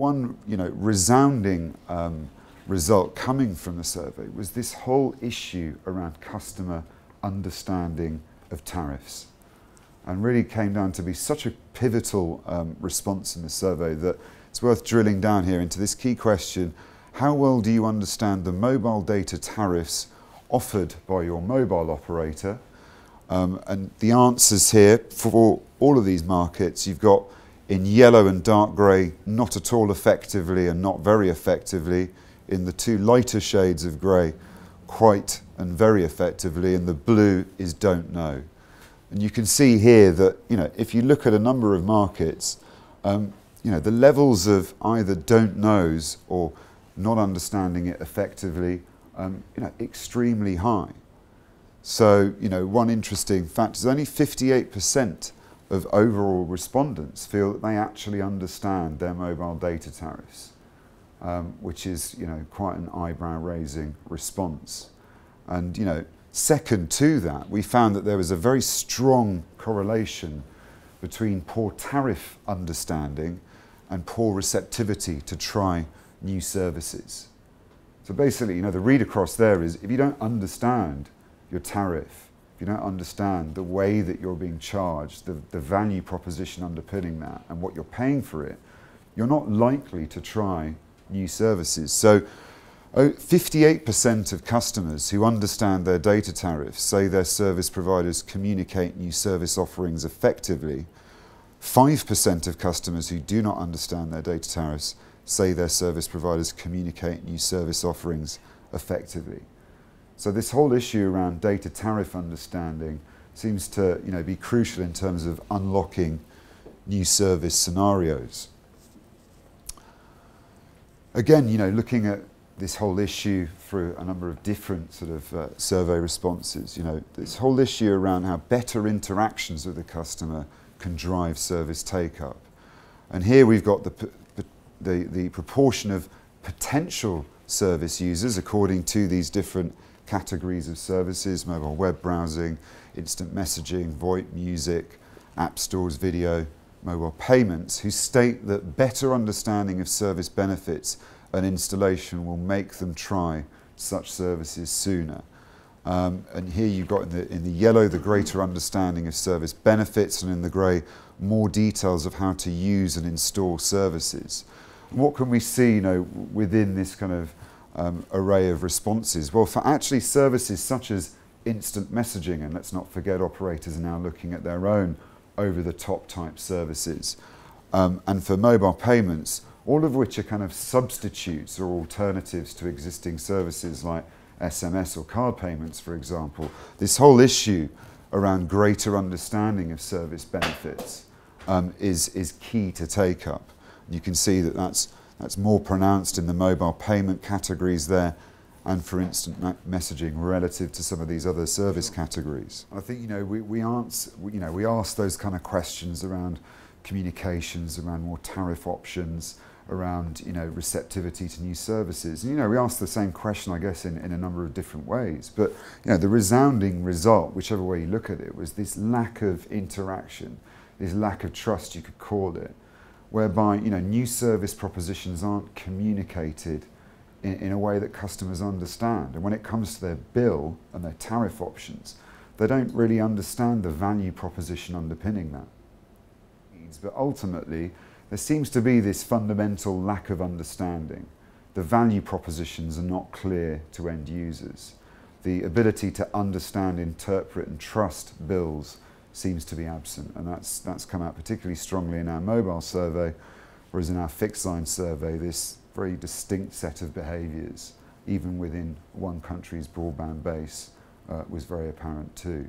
one resounding result coming from the survey was this whole issue around customer understanding of tariffs, and really came down to be such a pivotal response in the survey that it's worth drilling down here into this key question: how well do you understand the mobile data tariffs offered by your mobile operator? And the answers here for all of these markets, you've got in yellow and dark grey, not at all effectively and not very effectively. In the two lighter shades of grey, quite and very effectively, and the blue is don't know. And you can see here that, if you look at a number of markets, the levels of either don't knows or not understanding it effectively, extremely high. So, one interesting fact is only 58% of overall respondents feel that they actually understand their mobile data tariffs, which is, quite an eyebrow-raising response. And, second to that, we found that there was a very strong correlation between poor tariff understanding and poor receptivity to try new services. So basically, the read across there is, if you don't understand your tariff, if you don't understand the way that you're being charged, the value proposition underpinning that and what you're paying for it, you're not likely to try new services. So 58% of customers who understand their data tariffs say their service providers communicate new service offerings effectively. 5% of customers who do not understand their data tariffs say their service providers communicate new service offerings effectively. So this whole issue around data tariff understanding seems to be crucial in terms of unlocking new service scenarios. Again, looking at this whole issue through a number of different sort of survey responses, this whole issue around how better interactions with the customer can drive service take-up. And here we've got the proportion of potential service users according to these different categories of services: mobile web browsing, instant messaging, VoIP, music, app stores, video, mobile payments, who state that better understanding of service benefits and installation will make them try such services sooner. And here you've got in the yellow the greater understanding of service benefits, and in the grey more details of how to use and install services. And what can we see within this kind of array of responses? Well, for actually services such as instant messaging, and let's not forget operators are now looking at their own over-the-top type services, and for mobile payments, all of which are kind of substitutes or alternatives to existing services like SMS or card payments, for example. This whole issue around greater understanding of service benefits is key to take up. You can see that that's more pronounced in the mobile payment categories there, and for instant messaging relative to some of these other service categories. I think we ask those kind of questions around communications, around more tariff options, around receptivity to new services. And, we ask the same question, I guess, in a number of different ways. But the resounding result, whichever way you look at it, was this lack of interaction, this lack of trust, you could call it, whereby new service propositions aren't communicated in a way that customers understand. And when it comes to their bill and their tariff options, they don't really understand the value proposition underpinning that. But ultimately, there seems to be this fundamental lack of understanding. The value propositions are not clear to end users. The ability to understand, interpret and trust bills seems to be absent, and that's come out particularly strongly in our mobile survey, whereas in our fixed line survey this very distinct set of behaviours, even within one country's broadband base, was very apparent too.